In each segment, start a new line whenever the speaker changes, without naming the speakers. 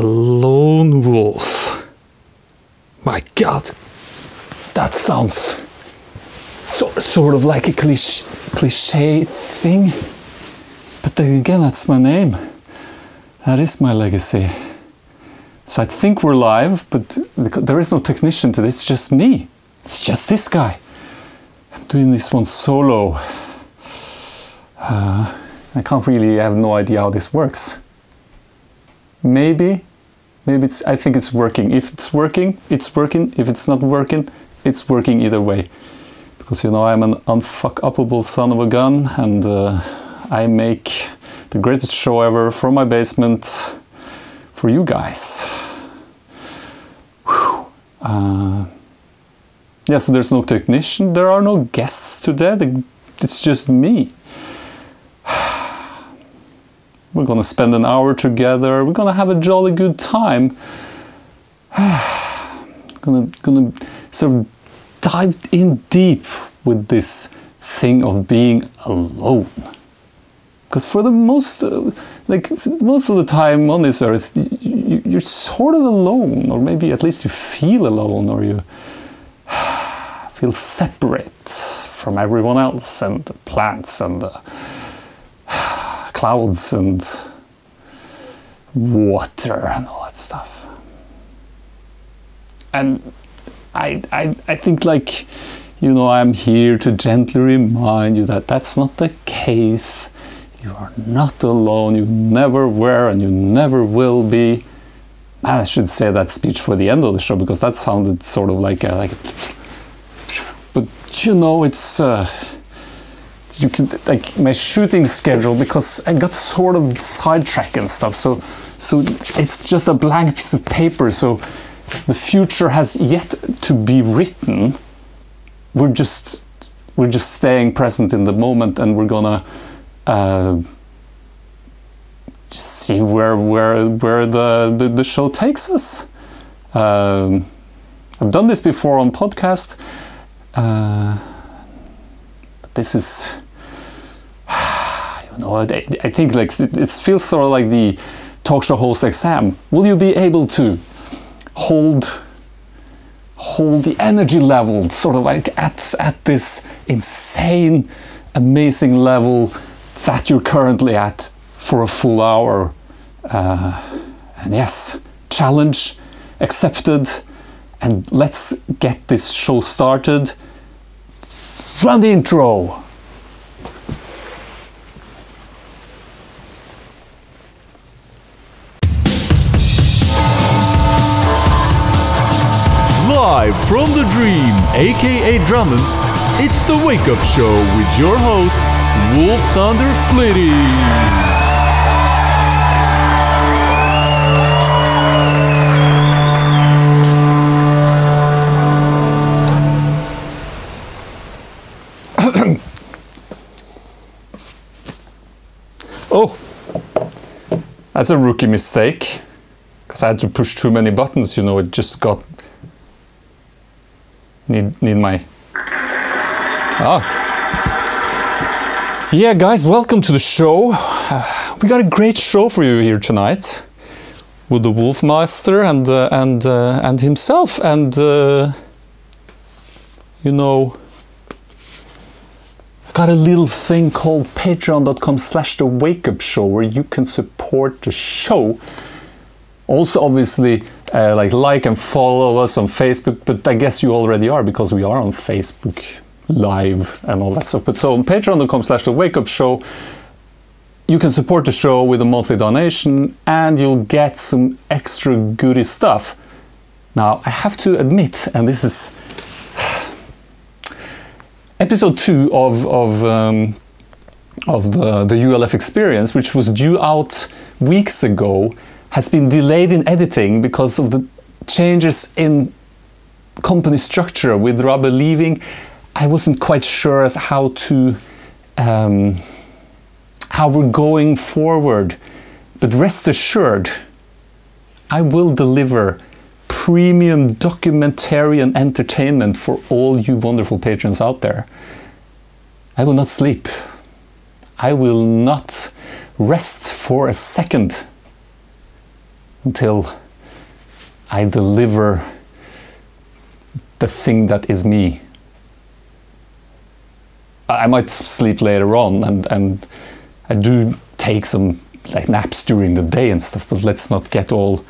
A lone wolf. My God, that sounds sort of like a cliche thing. But then again, that's my name. That is my legacy. So I think we're live, but there is no technician to this, it's just me. It's just this guy. I'm doing this one solo. I have no idea how this works. Maybe I think it's working. If it's working, it's working. If it's not working, it's working either way. Because, you know, I'm an unfuck-upable son of a gun, and I make the greatest show ever from my basement for you guys. Yeah, so there's no technician, there are no guests today, it's just me. We're gonna spend an hour together, we're gonna have a jolly good time. Gonna sort of dive in deep with this thing of being alone. Because for the most of the time on this earth, you're sort of alone, or maybe at least you feel alone, or you feel separate from everyone else, and the plants, and the clouds, and water, and all that stuff. And I think, like, you know, I'm here to gently remind you that that's not the case. You are not alone, you never were, and you never will be. I should say that speech for the end of the show, because that sounded sort of like a but you know, it's you can, like, my shooting schedule, because I got sort of sidetracked and stuff, so it's just a blank piece of paper, so the future has yet to be written. We're just staying present in the moment, and we're gonna just see where the show takes us. I've done this before on podcast, but this is, you know, I think, like, it feels sort of like the talk show host exam. Will you be able to hold the energy level sort of like at this insane, amazing level that you're currently at for a full hour? And yes, challenge accepted, and let's get this show started. Run the intro.
Live from the dream, aka Drummond, it's the Wake Up Show with your host, Wolf Thunder Flitty.
Oh, that's a rookie mistake, because I had to push too many buttons, you know, it just got... Need my... Ah. Yeah, guys, welcome to the show. We got a great show for you here tonight, with the Wolf Master and himself, and you know, I got a little thing called patreon.com/the WakeUp Show, where you can support the show. Also, obviously, like and follow us on Facebook, but I guess you already are, because we are on Facebook Live and all that stuff. But so on patreon.com/the WakeUp Show, you can support the show with a monthly donation, and you'll get some extra goody stuff. Now, I have to admit, and this is episode 2 of the ULF experience, which was due out weeks ago, has been delayed in editing because of the changes in company structure. With Rabbe leaving, I wasn't quite sure as how we're going forward. But rest assured, I will deliver premium documentarian entertainment for all you wonderful patrons out there. I will not sleep. I will not rest for a second until I deliver the thing that is me. I might sleep later on, and I do take some like naps during the day and stuff, but let's not get all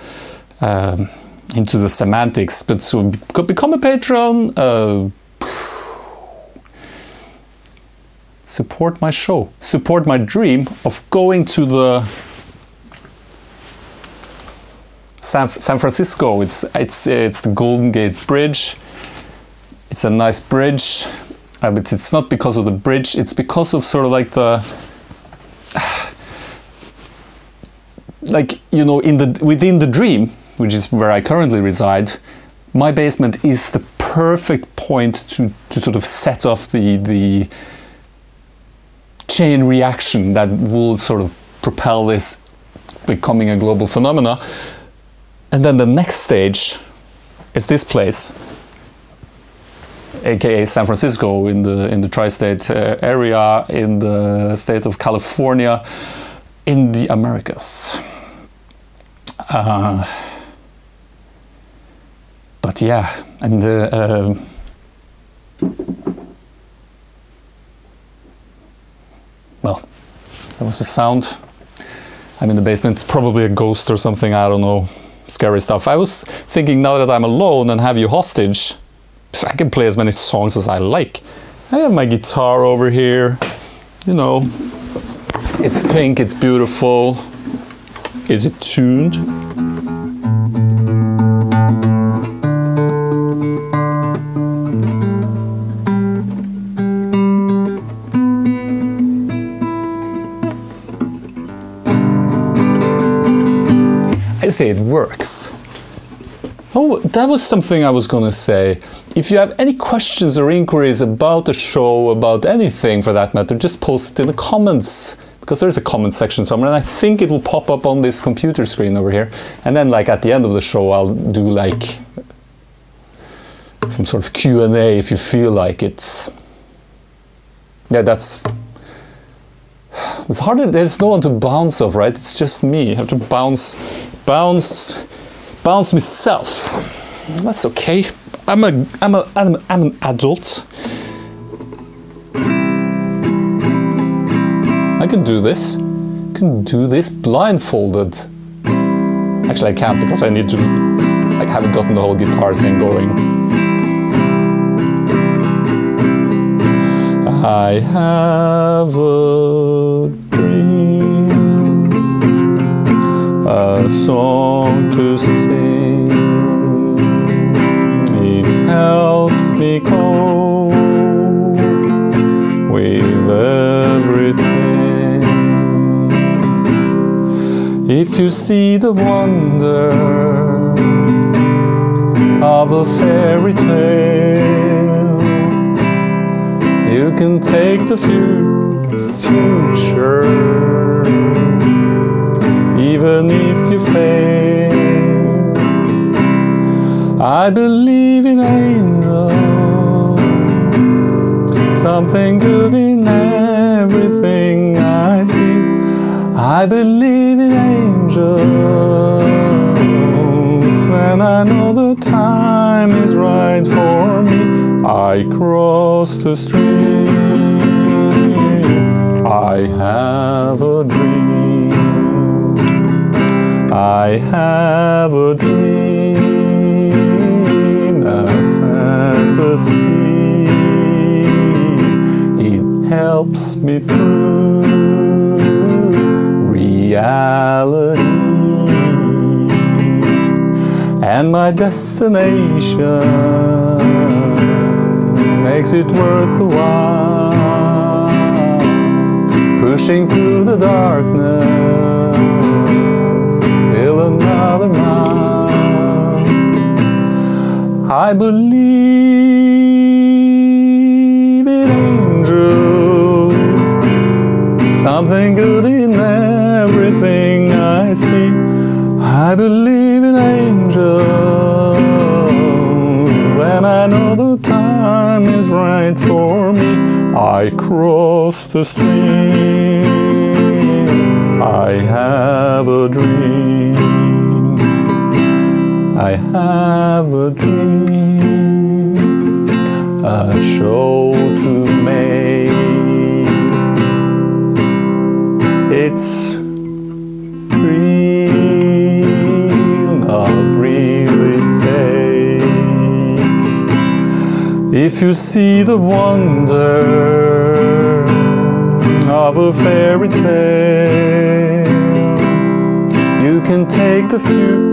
into the semantics. But so become a patron, support my show, support my dream of going to the San Francisco. It's the Golden Gate Bridge. It's a nice bridge, but it's not because of the bridge. It's because of sort of like the, like, you know, within the dream, which is where I currently reside. My basement is the perfect point to sort of set off the chain reaction that will sort of propel this becoming a global phenomena. And then the next stage is this place, aka San Francisco, in the tri-state area, in the state of California, in the Americas. But yeah, and well, there was a sound. I'm in the basement, probably a ghost or something, I don't know. Scary stuff. I was thinking, now that I'm alone and have you hostage, I can play as many songs as I like. I have my guitar over here, you know, it's pink, it's beautiful. Is it tuned? I say it works. Oh, that was something I was gonna say. If you have any questions or inquiries about the show, about anything for that matter, just post it in the comments, because there's a comment section somewhere, and I think it will pop up on this computer screen over here. And then, like, at the end of the show, I'll do like some sort of Q&A if you feel like it. Yeah, it's harder. There's no one to bounce off, right? It's just me. I have to bounce myself. That's okay. I'm an adult. I can do this. I can do this blindfolded. Actually, I can't, because I need to. I haven't gotten the whole guitar thing going. I have a dream, a song to sing. It helps me cope with everything. If you see the wonder of a fairy tale, you can take the future, even if you fail. I believe in angels, something good in everything I see. I believe in angels, and I know the time is right for me. I cross the stream. I have a dream. I have a dream, a fantasy. It helps me through reality, and my destination makes it worth the while, pushing through the darkness, still another mile. I believe in angels, something good in everything I see. I believe in angels, when I know the time is right for me. I cross the stream. I have a dream. I have a dream, a show to make. It's real, not really fake. If you see the wonder of a fairy tale, you can take the future,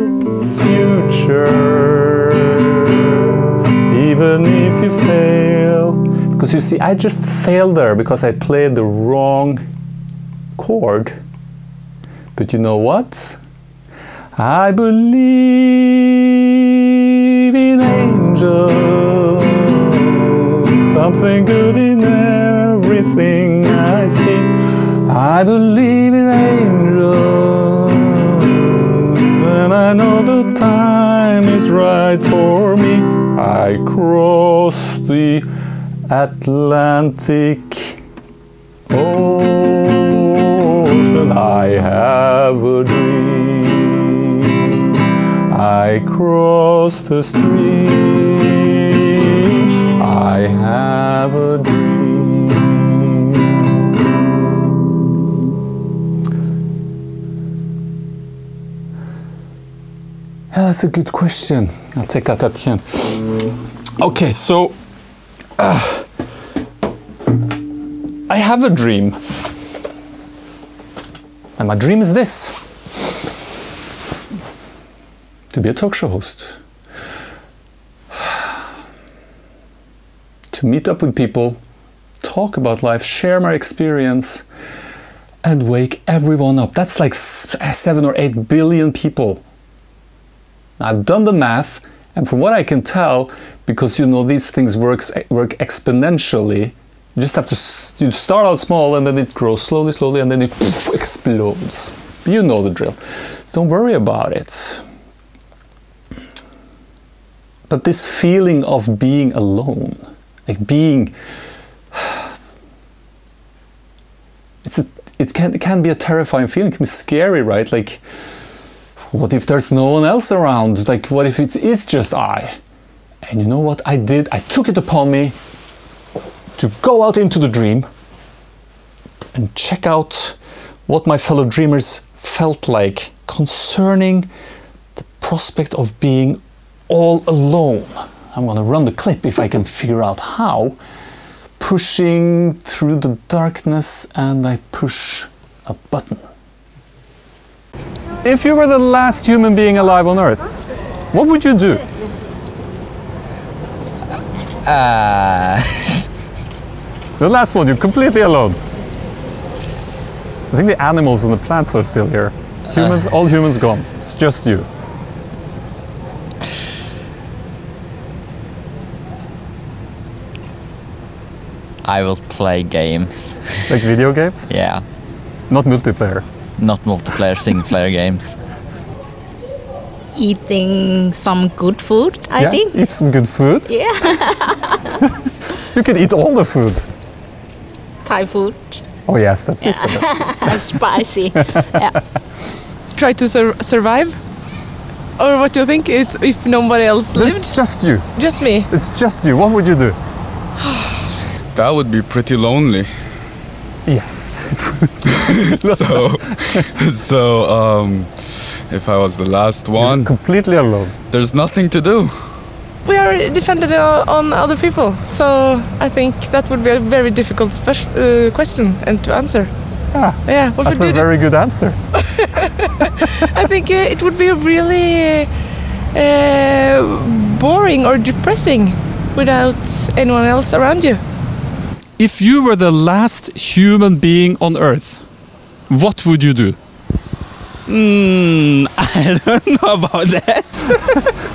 even if you fail. Because you see, I just failed there because I played the wrong chord. But you know what? I believe in angels, something good in everything I see. I believe in angels, and I know the time is right for me. I cross the Atlantic Ocean. I have a dream. I cross the stream. I have a dream. Yeah, that's a good question. I'll take that at the end. Okay, so I have a dream. And my dream is this: to be a talk show host. To meet up with people, talk about life, share my experience, and wake everyone up. That's like 7 or 8 billion people. I've done the math, and from what I can tell, because you know these things work exponentially, you just have to you start out small and then it grows slowly, slowly, and then it explodes. You know the drill. Don't worry about it. But this feeling of being alone, like being, it can be a terrifying feeling. It can be scary, right? Like, what if there's no one else around? Like, what if it is just I? And you know what I did? I took it upon me to go out into the dream and check out what my fellow dreamers felt like concerning the prospect of being all alone. I'm gonna run the clip if I can figure out how. Pushing through the darkness, and I push a button. If you were the last human being alive on Earth, what would you do? The last one, you're completely alone. I think the animals and the plants are still here. Humans, all humans gone. It's just you.
I will play games.
Like video games?
Yeah.
Not multiplayer?
Not multiplayer, single player games.
Eating some good food, I think.
Eat some good food?
Yeah.
You can eat all the food.
Thai food.
Oh yes, that's just the best.
Spicy. Yeah.
Try to survive? Or what do you think? It's if nobody else lived?
It's just you.
Just me?
It's just you. What would you do?
That would be pretty lonely.
Yes.
If I was the last one,
you're completely alone.
There's nothing to do.
We are dependent on other people, so I think that would be a very difficult question and to answer. Yeah, what
that's
would
a
you do?
very good answer.
I think it would be really boring or depressing without anyone else around you.
If you were the last human being on Earth, what would you do?
I don't know about that.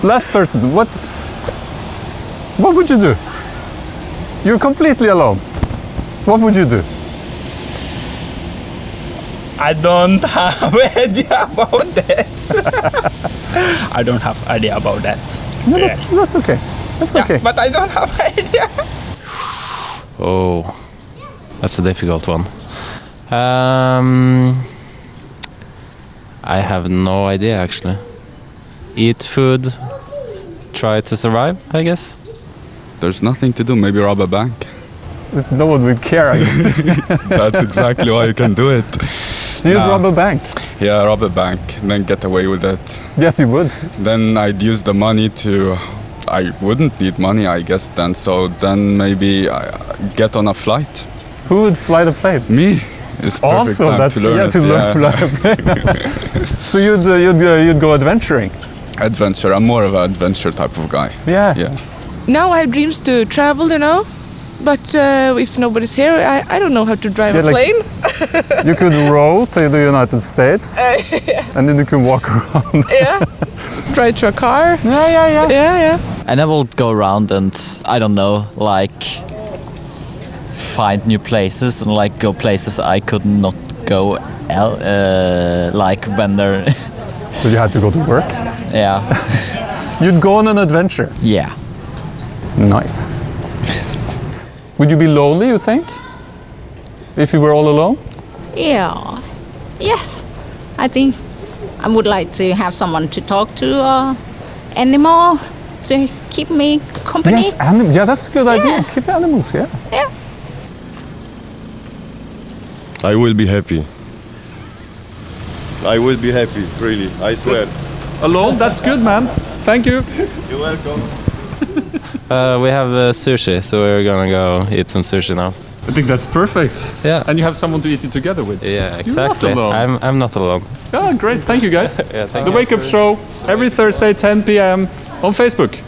Last person, what would you do? You're completely alone. What would you do?
I don't have idea about that. I don't have idea about that.
No, that's okay. That's okay.
But I don't have idea.
Oh, that's a difficult one. I have no idea actually. eat food, try to survive, I guess.
There's nothing to do. Maybe rob a bank.
No one would care, I guess.
That's exactly why you can do it.
So you'd rob a bank?
Yeah, rob a bank and then get away with it.
Yes, you would.
Then I'd use the money to... I wouldn't need money, I guess, then. So then maybe I get on a flight.
Who would fly the plane?
Me. It's perfect
Also,
time
that's
to learn it.
to learn to fly a plane. So you'd go adventuring?
Adventure. I'm more of an adventure type of guy.
Yeah.
Yeah.
Now I have dreams to travel, you know. But if nobody's here, I don't know how to drive a
like-
plane.
You could row to the United States, and then you can walk around.
Yeah. Drive to a car.
Yeah.
Yeah.
And I will go around and, I don't know, like find new places and like go places I could not go, like when they're,
So you had to go to work?
yeah,
You'd go on an adventure.
yeah.
Nice. Would you be lonely, you think? If you were all alone?
Yeah. Yes. I think I would like to have someone to talk to or animal to keep me company.
Yes, yeah, that's a good idea. Keep animals, yeah.
Yeah.
I will be happy. I will be happy, really, I swear.
Alone? That's good, man. Thank you.
You're welcome.
We have sushi, so we're gonna go eat some sushi now.
I think that's perfect.
Yeah.
And you have someone to eat it together with.
Yeah, exactly.
You're not alone.
I'm not alone.
Yeah, great. Thank you, guys.
Yeah, thank
The
you.
Wake Up Show, every Thursday, 10 p.m. on Facebook.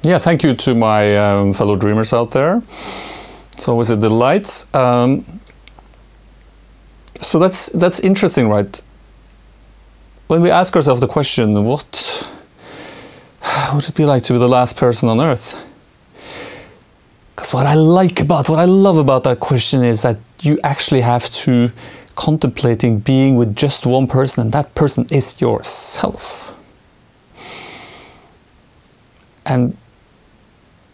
Yeah, thank you to my fellow dreamers out there. It's always a delight. So that's interesting, right? When we ask ourselves the question, what would it be like to be the last person on Earth? Because what I love about that question is that you actually have to contemplating being with just one person, and that person is yourself. And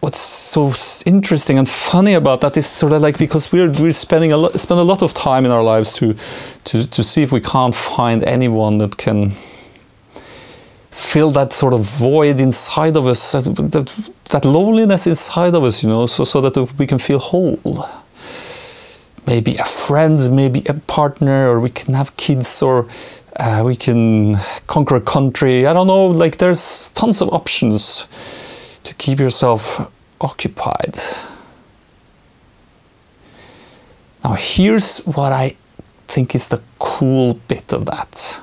what's so interesting and funny about that is sort of like, because we're spend a lot of time in our lives to see if we can't find anyone that can fill that sort of void inside of us, that loneliness inside of us, you know, so that we can feel whole. Maybe a friend, maybe a partner, or we can have kids, or we can conquer a country. I don't know, like there's tons of options to keep yourself occupied. Now here's what I think is the cool bit of that.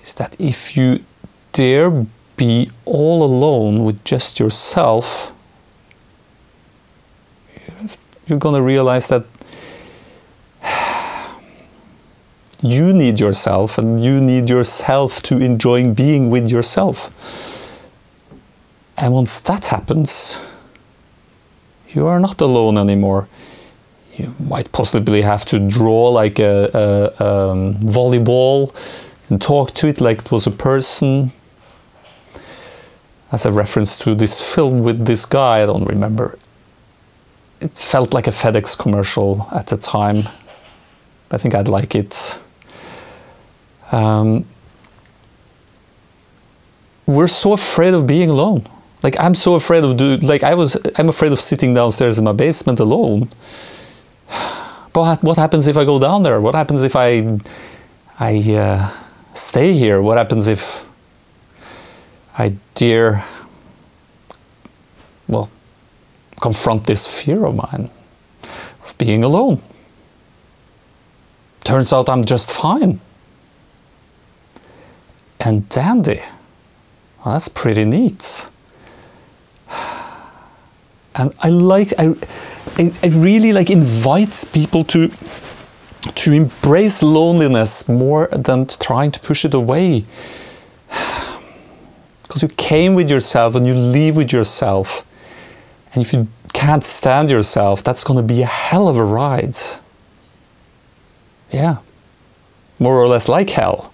Is that if you dare be all alone with just yourself, you're gonna realize that you need yourself, and you need yourself to enjoy being with yourself. And once that happens, you are not alone anymore. You might possibly have to draw like a volleyball and talk to it like it was a person. As a reference to this film with this guy, I don't remember. It felt like a FedEx commercial at the time. I think I'd like it. We're so afraid of being alone. Like I'm so afraid of I'm afraid of sitting downstairs in my basement alone. But what happens if I go down there? What happens if I stay here? What happens if I dare, well, confront this fear of mine of being alone? Turns out I'm just fine and dandy. Well, that's pretty neat. And I really like invites people to embrace loneliness more than trying to push it away. Because you came with yourself and you leave with yourself. And if you can't stand yourself, that's going to be a hell of a ride. Yeah. More or less like hell.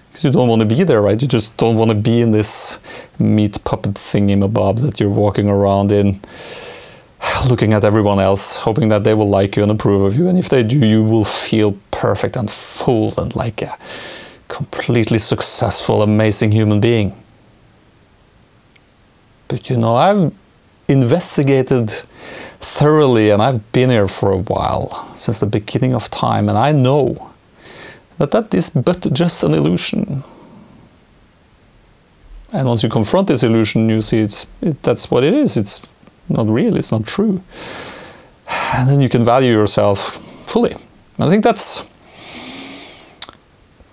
Because you don't want to be there, right? You just don't want to be in this meat puppet thingy-mabob that you're walking around in. looking at everyone else, hoping that they will like you and approve of you. And if they do, you will feel perfect and full and like a completely successful, amazing human being. But you know, I've investigated thoroughly, and I've been here for a while, since the beginning of time, and I know that that is but just an illusion. And once you confront this illusion, you see that's what it is. It's not real, it's not true. And then you can value yourself fully. And I think that's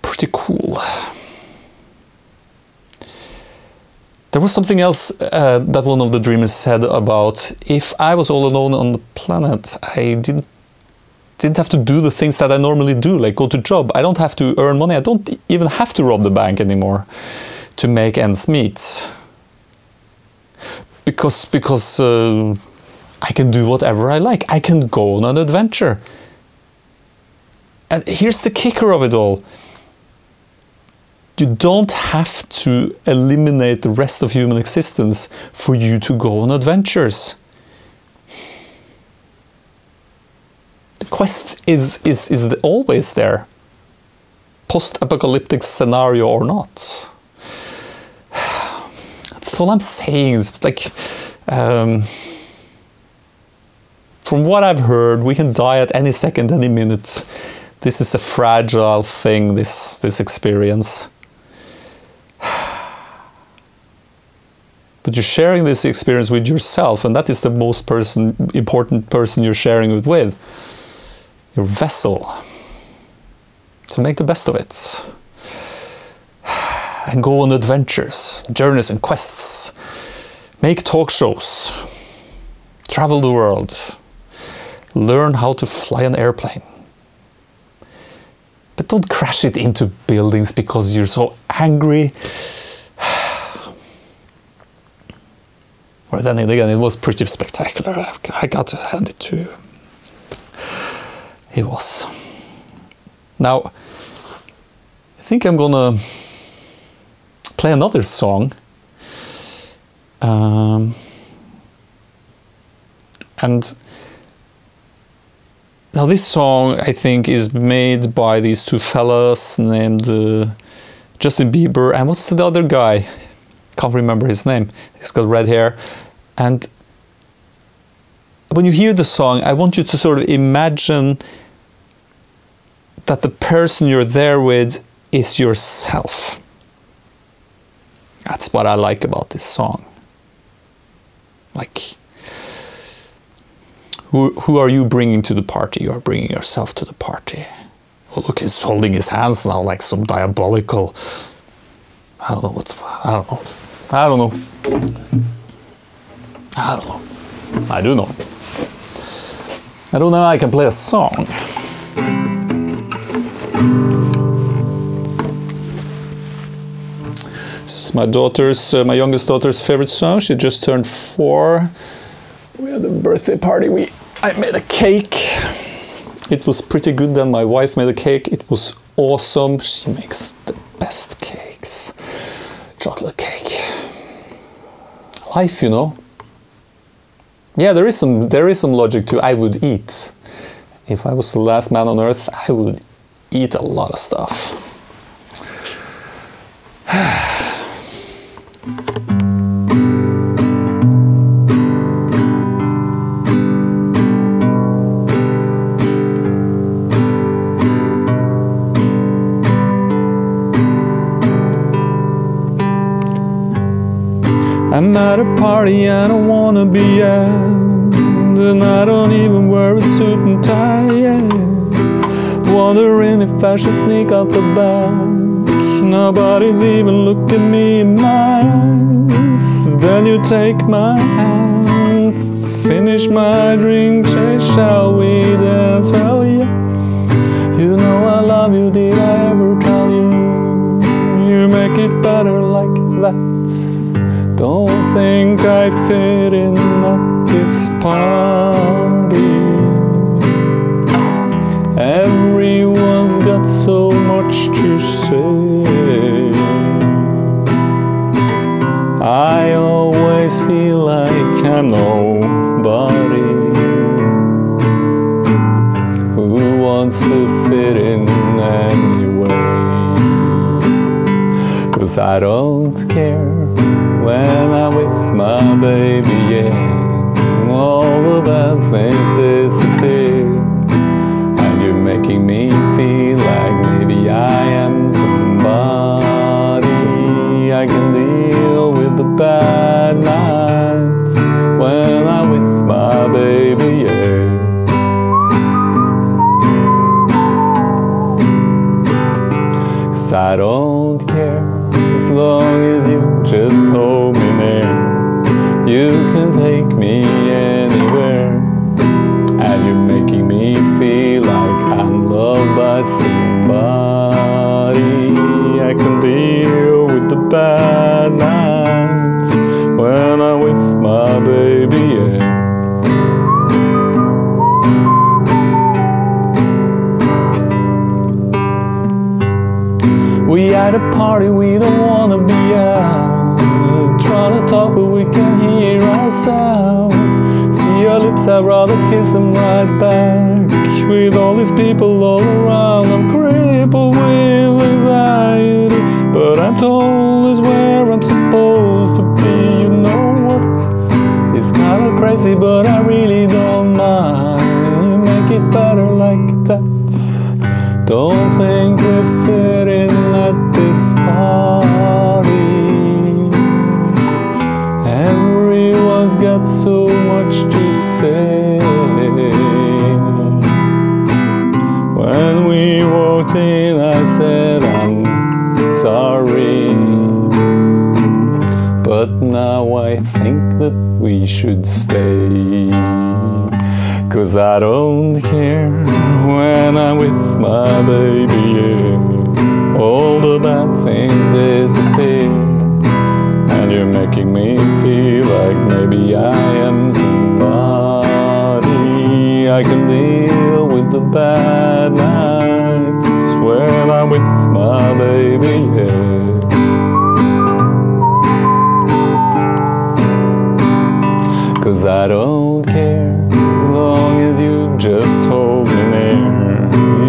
pretty cool. There was something else that one of the dreamers said about, if I was all alone on the planet, I didn't have to do the things that I normally do, like go to job. I don't have to earn money. I don't even have to rob the bank anymore to make ends meet. Because I can do whatever I like. I can go on an adventure. And here's the kicker of it all. You don't have to eliminate the rest of human existence for you to go on adventures. The quest is always there, post-apocalyptic scenario or not. That's all I'm saying. It's like, from what I've heard, we can die at any second, any minute. This is a fragile thing, this experience. But you're sharing this experience with yourself, and that is the most important person you're sharing it with. Your vessel. So make the best of it. And go on adventures, journeys and quests. Make talk shows. Travel the world. Learn how to fly an airplane. But don't crash it into buildings because you're so angry. Or then again, it was pretty spectacular. I got to hand it to you. It was. Now, I think I'm gonna play another song. And now this song, I think, is made by these two fellas named Justin Bieber, and what's the other guy? Can't remember his name. He's got red hair. And when you hear the song, I want you to sort of imagine that the person you're there with is yourself. That's what I like about this song. Like, who are you bringing to the party? You are bringing yourself to the party. Oh, look, he's holding his hands now like some diabolical... I don't know. I do know. I don't know how I can play a song. This is my daughter's, my youngest daughter's favorite song. She just turned 4. We had a birthday party. I made a cake. It was pretty good. Then my wife made a cake. It was awesome. She makes the best cakes. Chocolate cake. Life, you know. Yeah, there is some logic to I would eat. If I was the last man on earth, I would eat a lot of stuff. I'm at a party I don't wanna be at, and I don't even wear a suit and tie yet. Wondering if I should sneak out the back. Nobody's even looking me in my eyes. Then you take my hand, finish my drink, say, shall we dance? Oh yeah, you know I love you, did I ever tell you? You make it better like that. Don't think I fit in at this party. Everyone's got so much to say. I always feel like I'm nobody. 'Cause I don't care when I'm with my baby, yeah. All the bad things disappear, and you're making me feel like maybe I am somebody. I can deal with the bad nights when I'm with my baby, yeah. I don't care as long as you just hold me near. You can take me anywhere, and you're making me feel like I'm loved by somebody. I can deal with the bad nights when I'm with my baby, yeah. We at a party we don't wanna be at, trying to talk but we can hear ourselves. See your lips, I'd rather kiss them right back. With all these people all around, I'm crippled with anxiety, but I'm told is where I'm supposed to be. You know what? It's kinda crazy, but I really don't mind. You make it better like that. Don't think we fit in at this party. Everyone's got so much to say. When we walked in, I said I'm sorry, but now I think that we should stay. 'Cause I don't care when I'm with my baby, yeah. All the bad things disappear, and you're making me feel like maybe I am somebody. I can deal with the bad nights when I'm with my baby, yeah. Cause I don't care as long as you just hold me near.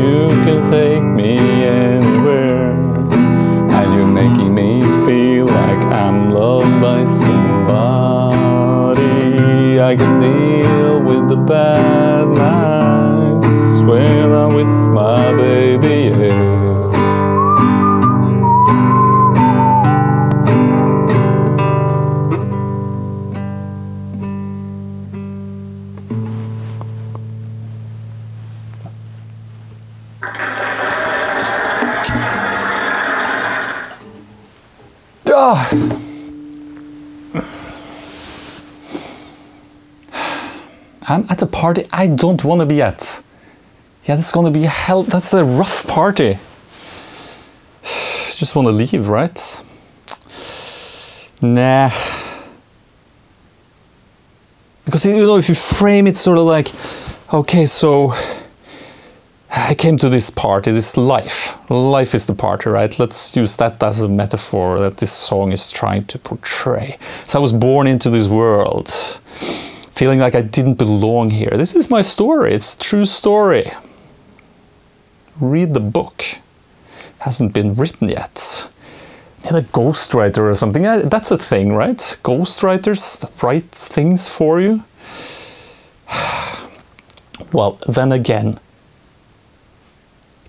You can take me anywhere, and you're making me feel like I'm loved by somebody. I can deal with the bad nights when I'm with my baby, yeah. I'm at a party I don't want to be at. Yeah, that's gonna be hell. That's a rough party. Just want to leave, right? Nah. Because, you know, if you frame it sort of like, okay, so I came to this party, this life. Life is the party, right? Let's use that as a metaphor that this song is trying to portray. So I was born into this world, feeling like I didn't belong here. This is my story. It's a true story. Read the book. It hasn't been written yet. Need a ghostwriter or something. That's a thing, right? Ghostwriters write things for you. Well, then again,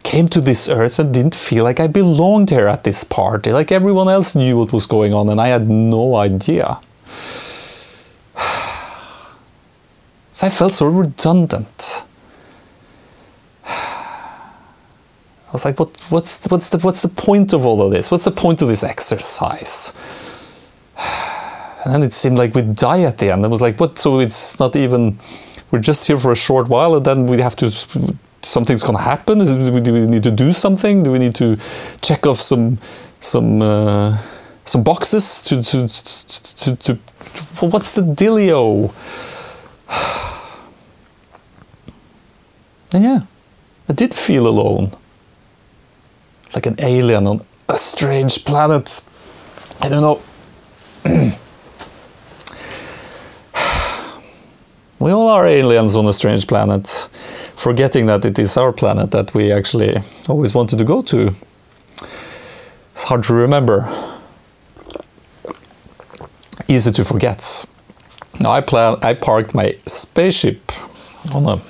came to this earth and didn't feel like I belonged here at this party. Like everyone else knew what was going on and I had no idea. So I felt so redundant. I was like, what's the point of all of this? What's the point of this exercise? And then it seemed like we'd die at the end. I was like, what? So it's not even, we're just here for a short while and then we have to, something's gonna happen? Do we need to do something? Do we need to check off some boxes to what's the dealio? And yeah, I did feel alone. Like an alien on a strange planet. I don't know. We all are aliens on a strange planet, forgetting that it is our planet that we actually always wanted to go to. It's hard to remember. easy to forget. Now I parked my spaceship on a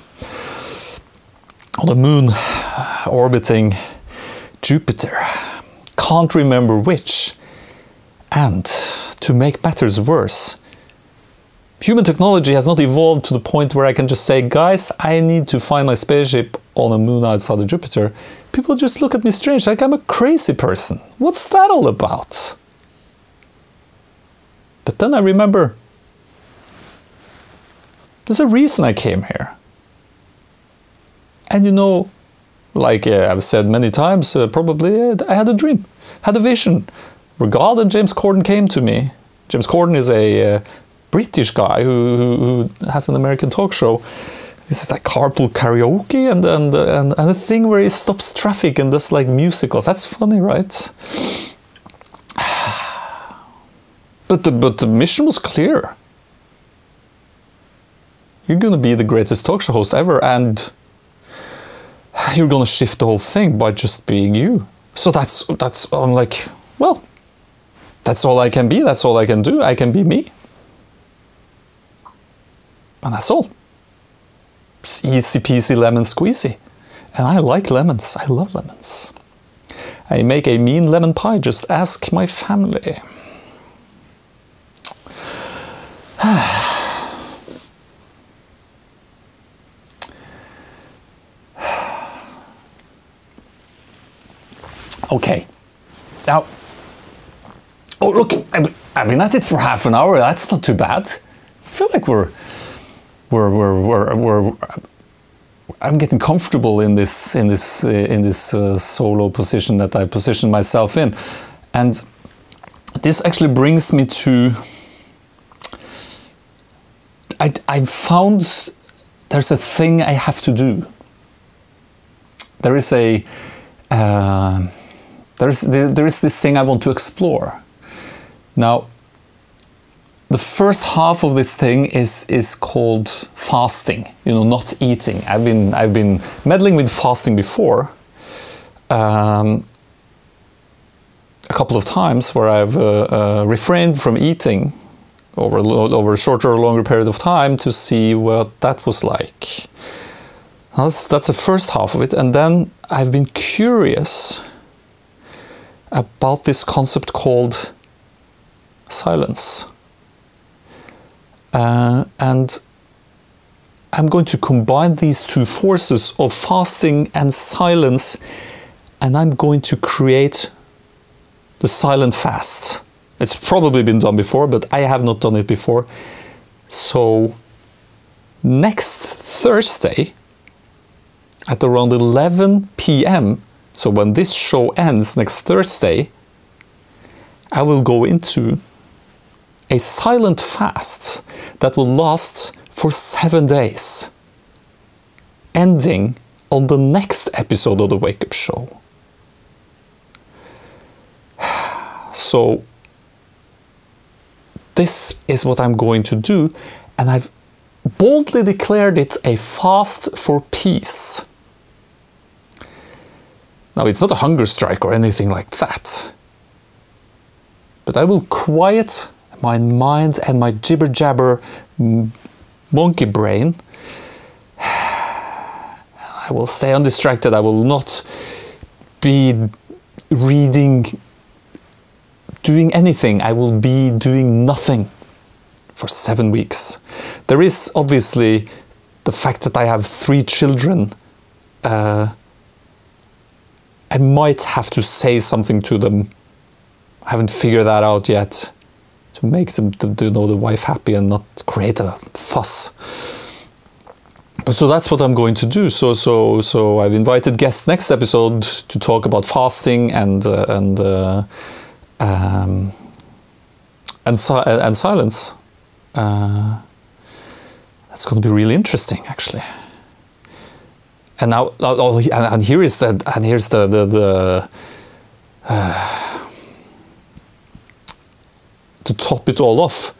moon orbiting Jupiter. Can't remember which. And to make matters worse, human technology has not evolved to the point where I can just say, guys, I need to find my spaceship on a moon outside of Jupiter. People just look at me strange, like I'm a crazy person. What's that all about? But then I remember, there's a reason I came here. And you know, like I've said many times, probably, I had a dream, had a vision, where God and James Corden came to me. James Corden is a British guy who has an American talk show. This is like carpool karaoke and a thing where he stops traffic and does like musicals. That's funny, right? But the mission was clear. You're gonna be the greatest talk show host ever, and you're gonna shift the whole thing by just being you. So that's I'm like, well, that's all I can be, that's all I can do. I can be me. And that's all. It's easy peasy lemon squeezy. And I like lemons, I love lemons. I make a mean lemon pie, just ask my family. Okay, now, oh look, I've been at it for half an hour. That's not too bad. I feel like I'm getting comfortable in this solo position that I positioned myself in, and this actually brings me to. I found there's a thing I have to do. There is a. There is this thing I want to explore. Now, the first half of this thing is called fasting. You know, not eating. I've been meddling with fasting before, a couple of times where I've refrained from eating over a shorter or longer period of time to see what that was like. That's the first half of it, and then I've been curious about this concept called silence. And I'm going to combine these two forces of fasting and silence, and I'm going to create the silent fast. It's probably been done before, but I have not done it before. So next Thursday at around 11 p.m., so when this show ends next Thursday, I will go into a silent fast that will last for 7 days, ending on the next episode of the Wake Up Show. So this is what I'm going to do, and I've boldly declared it a fast for peace. Now, it's not a hunger strike or anything like that, but I will quiet my mind and my jibber-jabber monkey brain. I will stay undistracted. I will not be reading, doing anything. I will be doing nothing for 7 weeks. There is obviously the fact that I have 3 children. I might have to say something to them. I haven't figured that out yet, to make them, you know, the wife happy and not create a fuss. But so that's what I'm going to do. So I've invited guests next episode to talk about fasting and silence. That's going to be really interesting, actually. And now, and here's the to top it all off.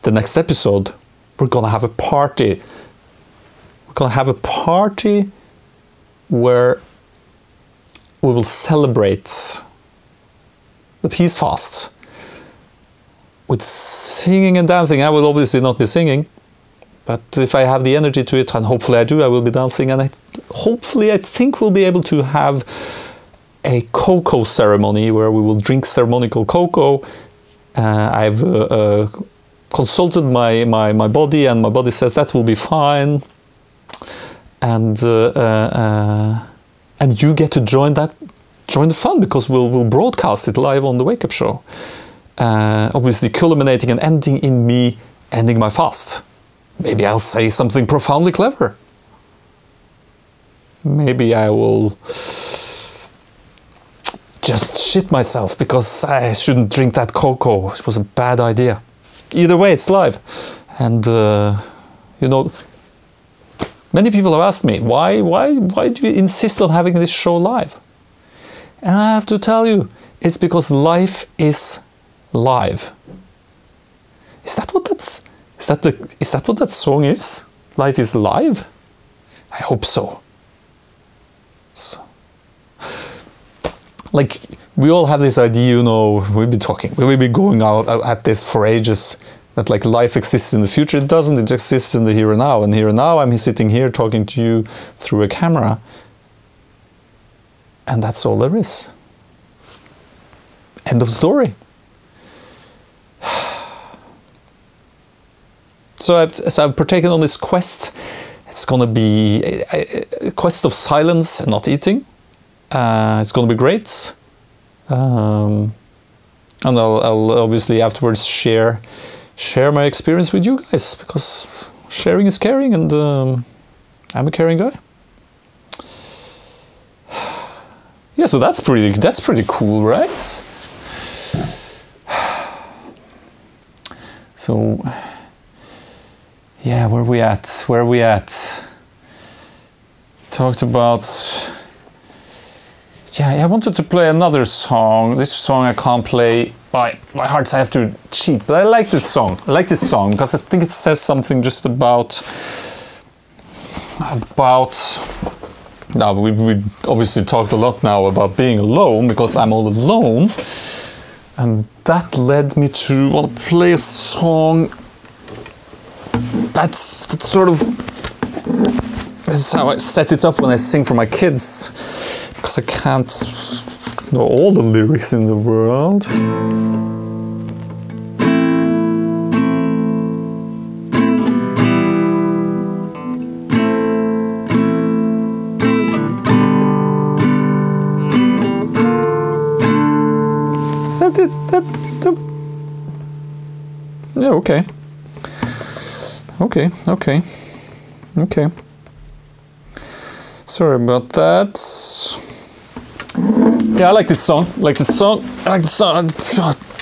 The next episode, we're gonna have a party. We're gonna have a party where we will celebrate the peace fast. with singing and dancing, I will obviously not be singing. But if I have the energy to it, and hopefully I do, I will be dancing. And hopefully I think we'll be able to have a cocoa ceremony where we will drink ceremonial cocoa. I've consulted my body, and my body says that will be fine. And you get to join the fun, because we'll broadcast it live on the Wake Up Show. Obviously culminating and ending in me ending my fast. Maybe I'll say something profoundly clever. Maybe I will just shit myself because I shouldn't drink that cocoa. It was a bad idea. Either way, it's live. And, you know, many people have asked me, why do you insist on having this show live? And I have to tell you, it's because life is live. Is that what that song is? Life is live? I hope so. Like, we all have this idea, you know, we've been going out at this for ages, that like life exists in the future. It doesn't, it exists in the here and now. And here and now I'm sitting here talking to you through a camera. And that's all there is. End of story. So I've partaken on this quest. It's going to be a quest of silence and not eating. It's going to be great. And I'll obviously afterwards share my experience with you guys, because sharing is caring, and I'm a caring guy. Yeah, so that's pretty cool, right? So yeah, where are we at? Talked about, yeah, I wanted to play another song. This song I can't play by heart, so I have to cheat. But I like this song. I like this song because I think it says something just about. Now we obviously talked a lot now about being alone, because I'm all alone, and that led me to want to play a song. That's sort of, this is how I set it up when I sing for my kids, because I can't know all the lyrics in the world. Is that it? Yeah, okay. Okay. Sorry about that. Yeah, I like this song.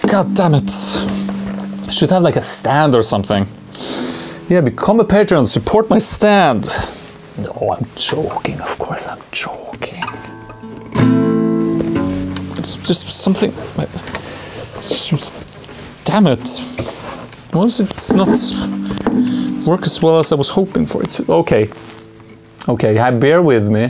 God damn it. I should have like a stand or something. Yeah, become a patron, support my stand. No, I'm joking. Of course I'm joking. It's just something. Damn it. Why does it not work as well as I was hoping for it to? Okay, bear with me.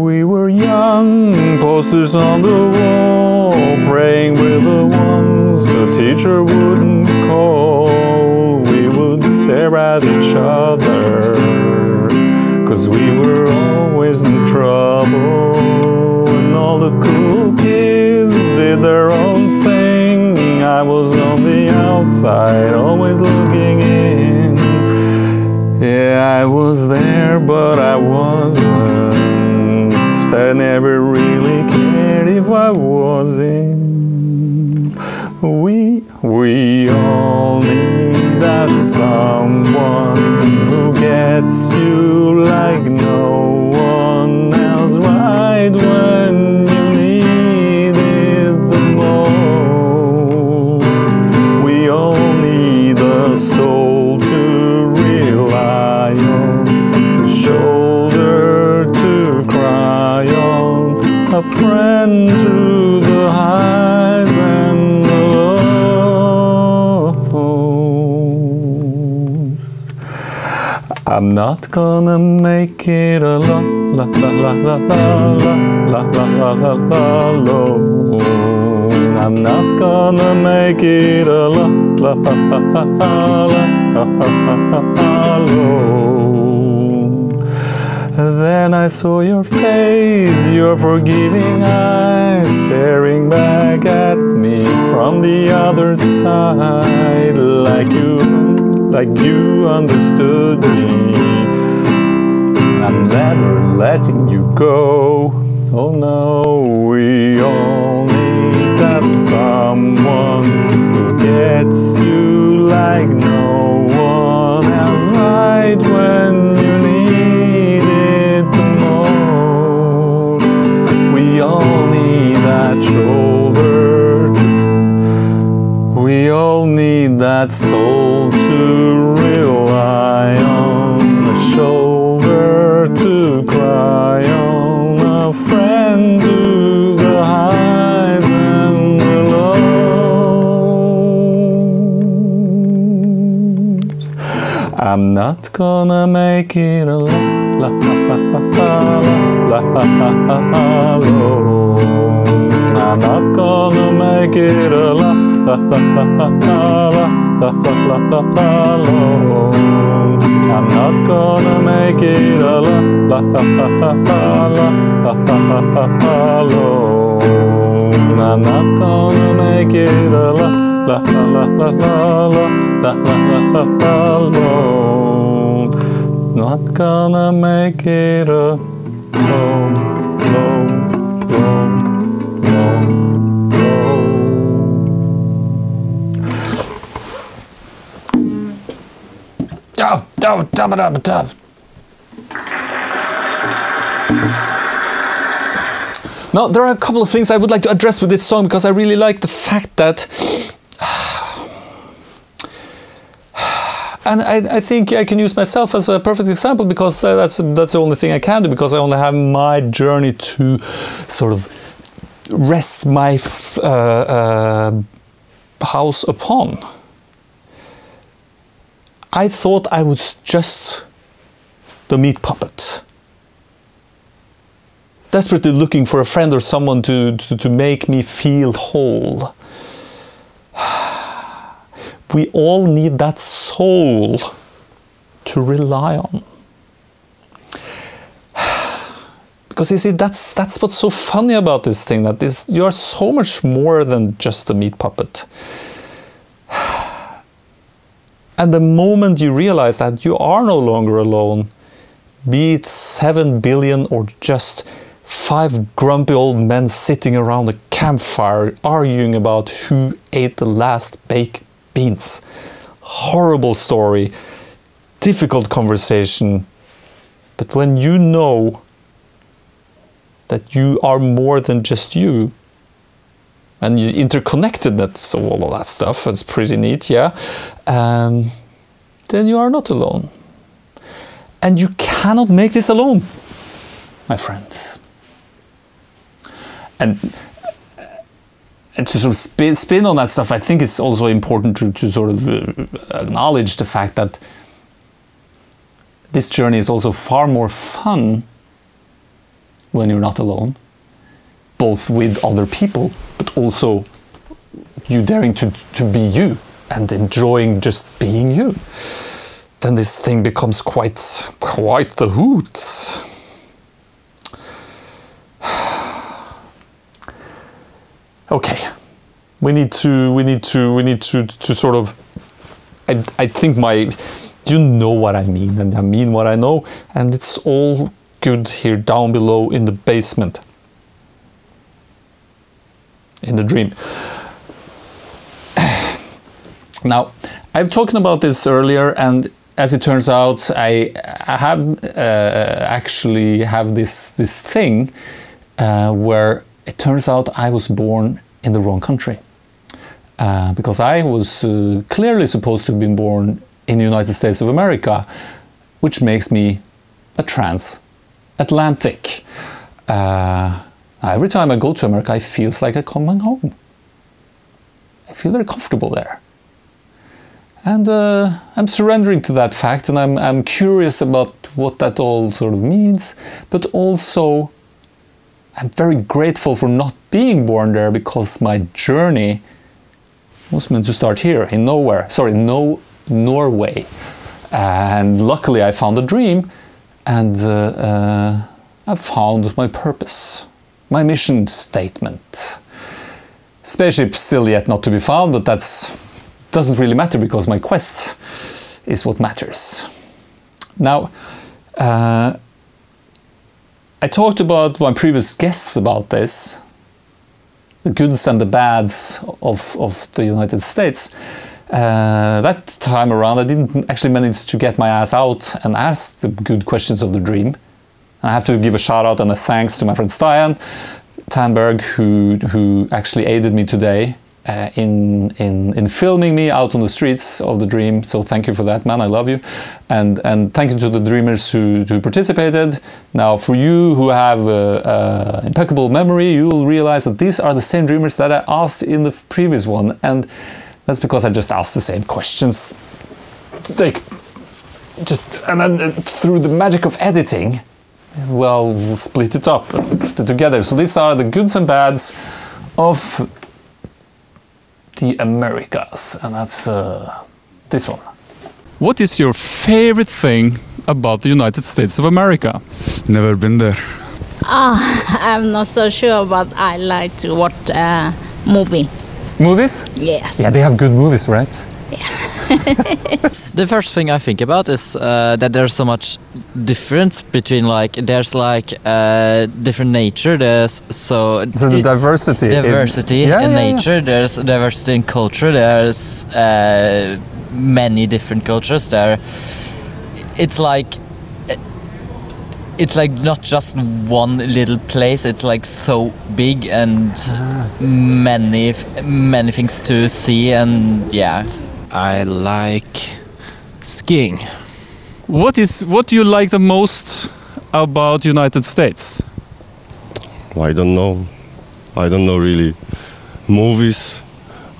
We were young, posters on the wall, praying with the ones the teacher wouldn't call. We would stare at each other, 'cause we were always in trouble. And all the cool kids did their own thing. I was on the outside, always looking in. Yeah, I was there, but I wasn't. I never really cared if I wasn't. We all need that someone who gets you like no one else, right when you need it the most. We all need a soul to rely on, a shoulder to cry on, a friend to I'm not gonna make it alone, la la la la la la la la la la alone. I'm not gonna make it alone, la la la la la la alone. Then I saw your face, your forgiving eyes, staring back at me from the other side, like you understood me. I'm never letting you go. Oh no, we all need that someone who gets you like no one else, right when you need it the most. We all need that shoulder we all need that soul to rely on, a shoulder to cry on, a friend to the highs and the lows. I'm not gonna make it alone, la la la la la la alone. I'm not gonna make it alone, la la la la la la la la alone. I'm not gonna make it alone, la la la la la la la alone. I'm not gonna make it alone, la la la la la la la alone. Not gonna make it alone, alone. Now, there are a couple of things I would like to address with this song, because I really like the fact that, and I think I can use myself as a perfect example, because that's the only thing I can do, because I only have my journey to sort of rest my house upon. I thought I was just the meat puppet, desperately looking for a friend or someone to make me feel whole. We all need that soul to rely on. Because you see, that's what's so funny about this thing, that you are so much more than just a meat puppet. And the moment you realize that you are no longer alone, be it 7 billion or just 5 grumpy old men sitting around a campfire arguing about who ate the last baked beans. Horrible story, difficult conversation. But when you know that you are more than just you, and you interconnectedness of all of that stuff, it's pretty neat, yeah, then you are not alone. And you cannot make this alone, my friends. And to sort of spin on that stuff, I think it's also important to sort of acknowledge the fact that this journey is also far more fun when you're not alone, both with other people, but also you daring to be you and enjoying just being you. Then this thing becomes quite the hoot. Okay, we need to sort of. I think you know what I mean, and I mean what I know, and it's all good here down below in the basement, in the dream. Now, I've talked about this earlier, and as it turns out, I have actually have this thing where it turns out I was born in the wrong country, because I was clearly supposed to have been born in the United States of America, which makes me a transatlantic. Every time I go to America, it feels like I'm coming home. I feel very comfortable there. And I'm surrendering to that fact, and I'm curious about what that all sort of means, but also I'm very grateful for not being born there, because my journey was meant to start here in Norway. And luckily I found a dream, and I found my purpose, my mission statement. Spaceship still yet not to be found, but that's doesn't really matter, because my quest is what matters. Now, I talked about my previous guests about this, the goods and the bads of the United States. That time around, I didn't actually manage to get my ass out and ask the good questions of the dream. I have to give a shout out and a thanks to my friend Stian Tanberg, who actually aided me today in filming me out on the streets of the dream. So thank you for that, man. I love you. And thank you to the dreamers who participated. Now, for you who have impeccable memory, you will realize that these are the same dreamers that I asked in the previous one. And that's because I just asked the same questions. Like, and then through the magic of editing, well, we'll split it up and put it together. So these are the goods and bads of the Americas, and that's this one. What is your favorite thing about the United States of America?
Never been there.
I'm not so sure, but I like to watch movie.
Movies?
Yes.
Yeah, they have good movies, right?
The first thing I think about is that there's so much difference between, like, there's like different nature. There's
the diversity
in nature. There's diversity in culture. There's many different cultures there. It's like not just one little place. It's like so big and many things to see, and yeah.
I like skiing.
What do you like the most about United States?
I don't know. I don't know really. Movies.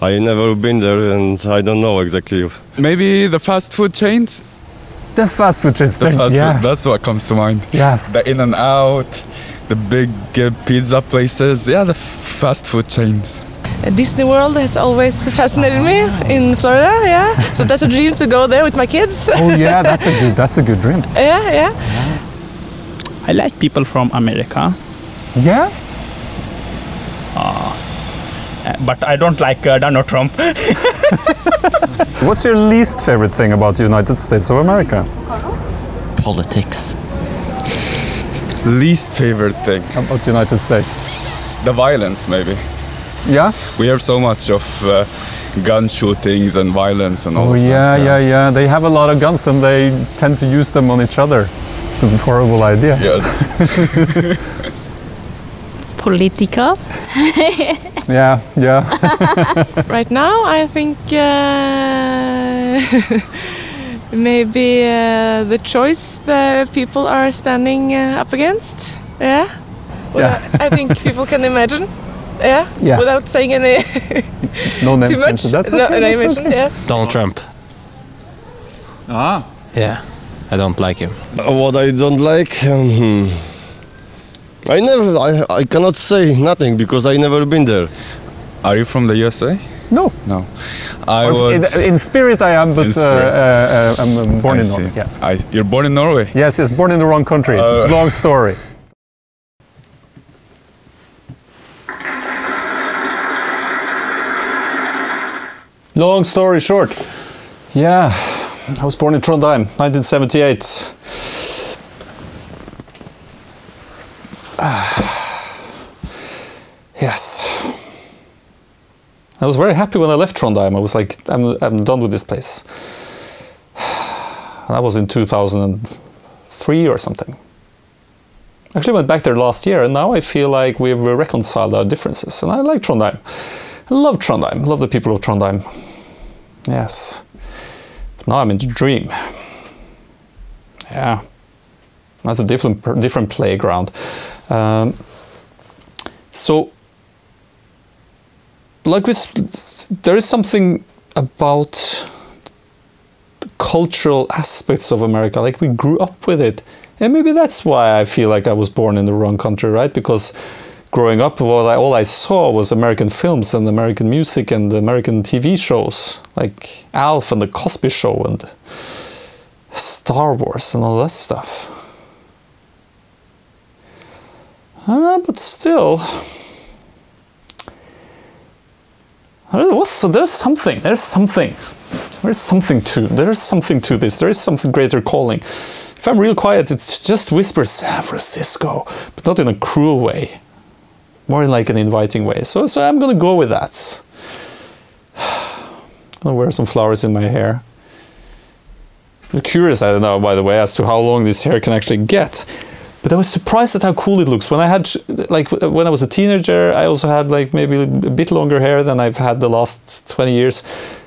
I never been there, and I don't know exactly.
Maybe the fast food chains?
The fast food chains.
The fast food, that's what comes to mind.
Yes.
The In-N-Out, the big pizza places. Yeah, the fast food chains.
Disney World has always fascinated me in Florida, yeah. So that's a dream to go there with my kids.
Oh yeah, that's a good dream.
Yeah.
I like people from America.
Yes.
But I don't like Donald Trump.
What's your least favorite thing about the United States of America?
Politics.
Least favorite thing
about the United States?
The violence, maybe.
Yeah? We
have so much of gun shootings and violence and all.
Oh yeah. They have a lot of guns and they tend to use them on each other. It's a horrible idea.
Yes.
Political.
Yeah.
Right now, I think maybe the choice the people are standing up against. Yeah. I think people can imagine. Yeah.
Yes.
Without saying any
no names
too much.
That's okay.
That's okay. Yes.
Donald Trump.
Ah.
Yeah, I don't like him.
What I don't like, I cannot say nothing because I never been there.
Are you from the USA?
No. In spirit I am, but I'm born in Norway. Yes.
You're born in Norway?
Yes, born in the wrong country. Long story. Long story short, yeah, I was born in Trondheim, 1978. Yes. I was very happy when I left Trondheim. I was like, I'm done with this place. That was in 2003 or something. Actually went back there last year, and now I feel like we've reconciled our differences, and I like Trondheim. I love Trondheim, I love the people of Trondheim. Yes. But now I'm in the dream. Yeah. That's a different playground. So, like there is something about cultural aspects of America. Like, we grew up with it. And maybe that's why I feel like I was born in the wrong country, right? Because growing up, all I saw was American films and American music and American TV shows, like Alf and The Cosby Show and Star Wars and all that stuff. But still, there's something to this. There is something greater calling. If I'm real quiet, it just whispers San Francisco, but not in a cruel way, more in like an inviting way. So I'm gonna go with that. I'm gonna wear some flowers in my hair. I'm curious, I don't know, by the way, as to how long this hair can actually get. But I was surprised at how cool it looks. When I had, like, when I was a teenager, I also had like maybe a bit longer hair than I've had the last 20 years.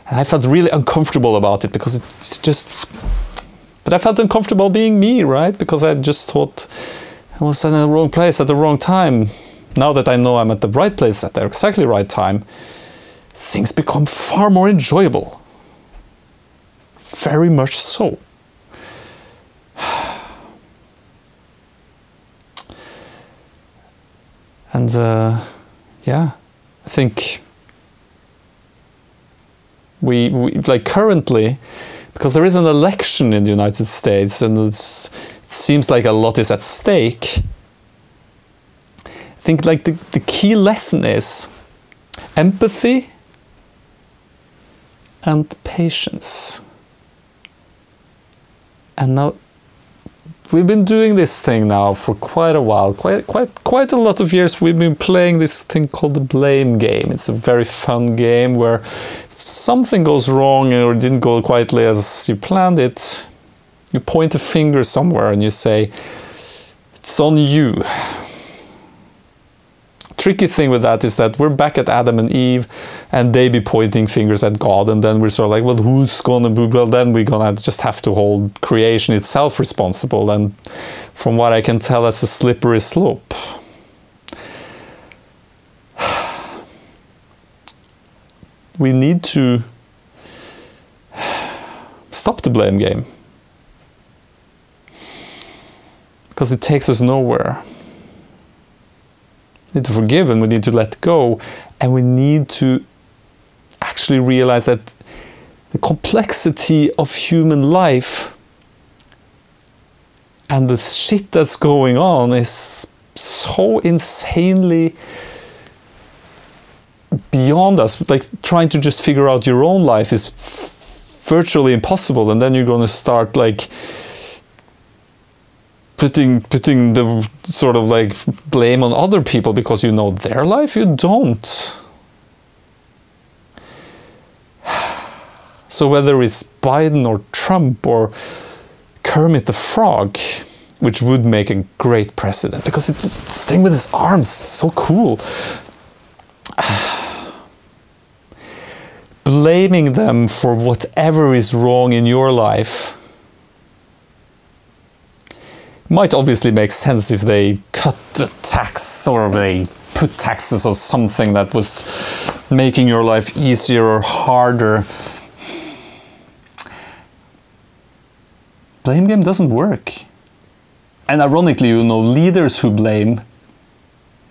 And I felt really uncomfortable about it because it's just, but I felt uncomfortable being me, right? Because I just thought I was in the wrong place at the wrong time. Now that I know I'm at the right place at the exactly right time, things become far more enjoyable. Very much so. And yeah, I think we like currently, because there is an election in the United States and it seems like a lot is at stake. I think like the key lesson is empathy and patience. And now we've been doing this thing now for quite a while, quite a lot of years. We've been playing this thing called the blame game. It's a very fun game where if something goes wrong or didn't go quite as you planned it, you point a finger somewhere and you say, it's on you. Tricky thing with that is that we're back at Adam and Eve and they be pointing fingers at God, and then we're sort of like, well, who's gonna be, well, then we're gonna just have to hold creation itself responsible, and from what I can tell, that's a slippery slope. We need to stop the blame game because it takes us nowhere. We need to forgive and we need to let go, and we need to actually realize that the complexity of human life and the shit that's going on is so insanely beyond us. Like, trying to just figure out your own life is virtually impossible, and then you're going to start like putting the sort of like blame on other people because you know their life, you don't. So whether it's Biden or Trump or Kermit the Frog, which would make a great president because it's this thing with his arms, so cool. Blaming them for whatever is wrong in your life might obviously make sense if they cut the tax or they put taxes on something that was making your life easier or harder. Blame game doesn't work. And ironically, you know, leaders who blame,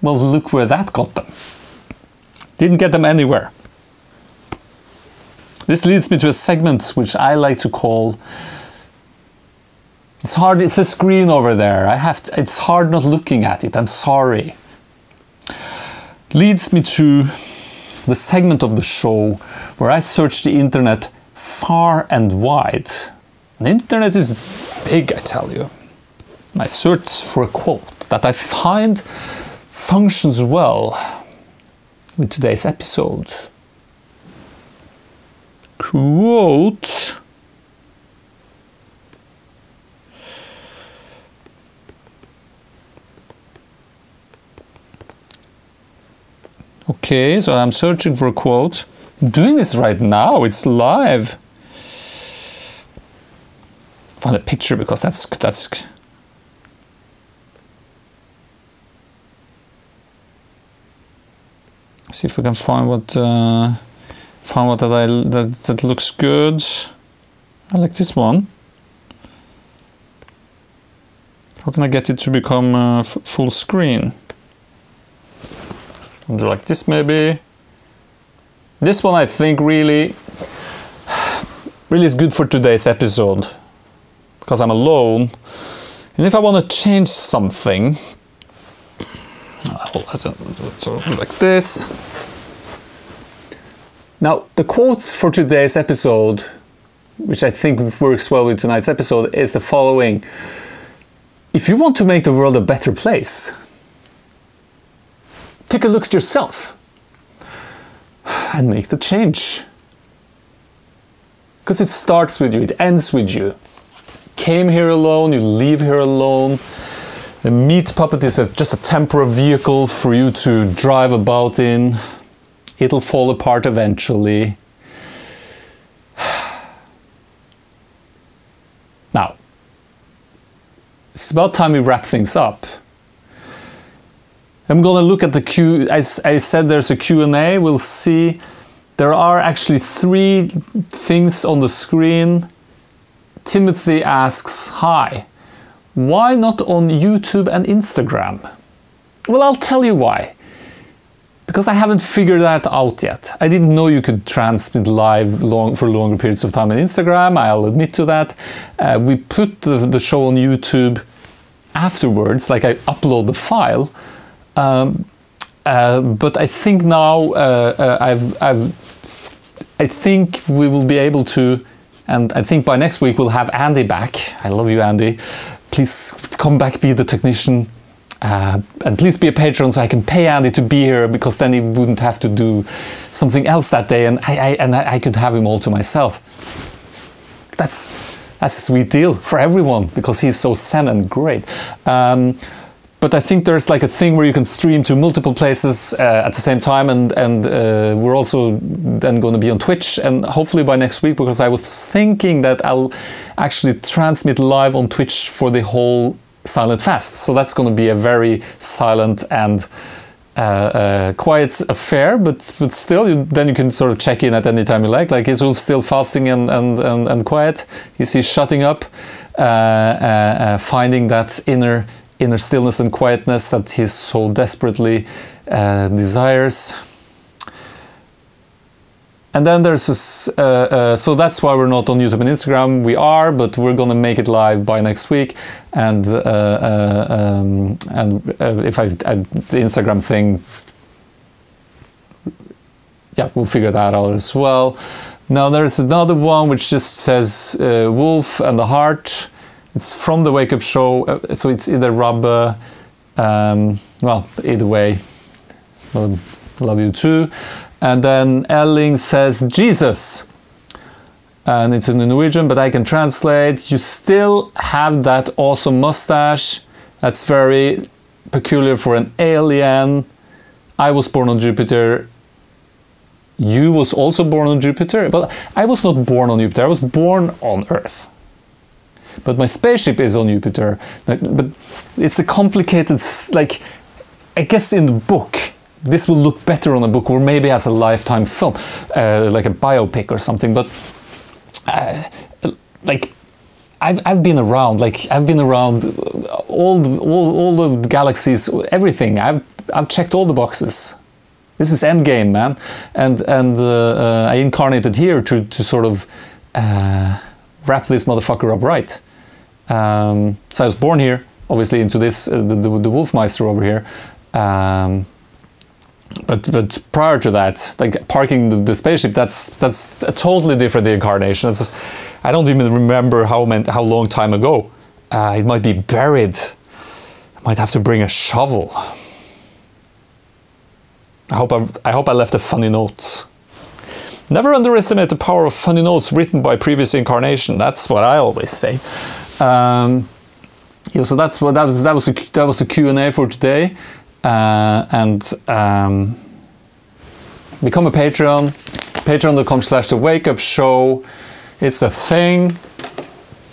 well, look where that got them. Didn't get them anywhere. This leads me to a segment which I like to call, it's hard, it's a screen over there. It's hard not looking at it, I'm sorry. Leads me to the segment of the show where I search the internet far and wide. The internet is big, I tell you. I search for a quote that I find functions well with today's episode. Quote. Okay, so I'm searching for a quote. I'm doing this right now, it's live. Find a picture because that's see if we can find what that looks good. I like this one. How can I get it to become full screen? Would you like this maybe? This one I think really is good for today's episode, because I'm alone. And if I want to change something, like this. Now, the quotes for today's episode, which I think works well with tonight's episode, is the following. If you want to make the world a better place, take a look at yourself and make the change. Because it starts with you, it ends with you. Came here alone, you leave here alone. The meat puppet is just a temporary vehicle for you to drive about in. It'll fall apart eventually. Now, it's about time we wrap things up. I'm gonna look at the Q. As I said, there's a Q&A. We'll see. There are actually 3 things on the screen. Timothy asks, hi, why not on YouTube and Instagram? Well, I'll tell you why. Because I haven't figured that out yet. I didn't know you could transmit live for longer periods of time on Instagram, I'll admit to that. We put the show on YouTube afterwards, like I upload the file. But I think now I think we will be able to, and I think by next week we'll have Andy back. I love you, Andy. Please come back, be the technician. And please be a patron so I can pay Andy to be here, because then he wouldn't have to do something else that day, and I could have him all to myself. That's a sweet deal for everyone, because he's so zen and great. But I think there's like a thing where you can stream to multiple places at the same time, and we're also then going to be on Twitch, and hopefully by next week, because I was thinking that I'll actually transmit live on Twitch for the whole Silent Fast. So that's going to be a very silent and quiet affair, but still, then you can sort of check in at any time you like. Like, is Ulf still fasting and quiet? Is he shutting up, finding that inner stillness and quietness that he so desperately desires? And then there's this, so that's why we're not on YouTube and Instagram. We are, but we're gonna make it live by next week. And if the Instagram thing, yeah, we'll figure that out as well. Now there's another one which just says Wolf and the Heart. It's from the Wake Up Show, so it's either Rabbe, well, either way, love you too. And then Elling says, Jesus. And it's in Norwegian, but I can translate. You still have that awesome mustache. That's very peculiar for an alien. I was born on Jupiter. You was also born on Jupiter? But I was not born on Jupiter. I was born on Earth. But my spaceship is on Jupiter. But it's a complicated, like, I guess in the book, this will look better on a book, or maybe as a lifetime film, like a biopic or something. But like, I've been around. Like, I've been around all the galaxies, everything. I've checked all the boxes. This is Endgame, man. And I incarnated here to sort of wrap this motherfucker up right. So I was born here, obviously, into this the Wolfmeister over here. But prior to that, like parking the spaceship, that's a totally different incarnation. It's just, I don't even remember how long time ago. It might be buried. I might have to bring a shovel. I hope I left a funny note. Never underestimate the power of funny notes written by previous incarnation. That's what I always say. Yeah, so that was the Q&A for today. Become a Patreon, patreon.com/thewakeup-show. It's a thing.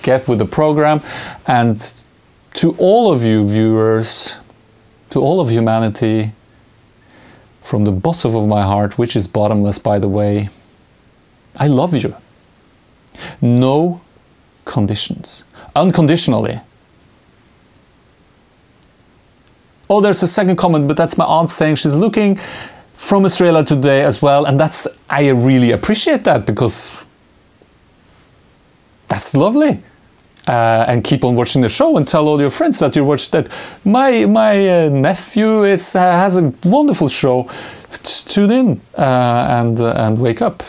Get with the program. And to all of you viewers, to all of humanity, from the bottom of my heart, which is bottomless, by the way, I love you. Know conditions, unconditionally. Oh, there's a second comment, but that's my aunt saying she's looking from Australia today as well, and I really appreciate that, because that's lovely. And keep on watching the show and tell all your friends that you watched that. My nephew has a wonderful show. Tune in and wake up.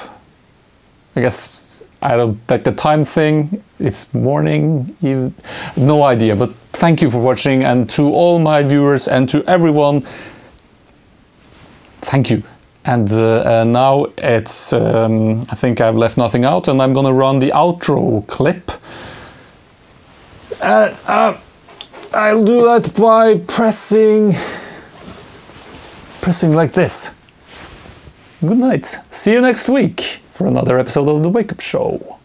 I guess I don't like the time thing. It's morning, even, no idea. But thank you for watching, and to all my viewers and to everyone, thank you. And now it's I think I've left nothing out, and I'm gonna run the outro clip. I'll do that by pressing like this. Good night. See you next week for another episode of the Wake Up Show.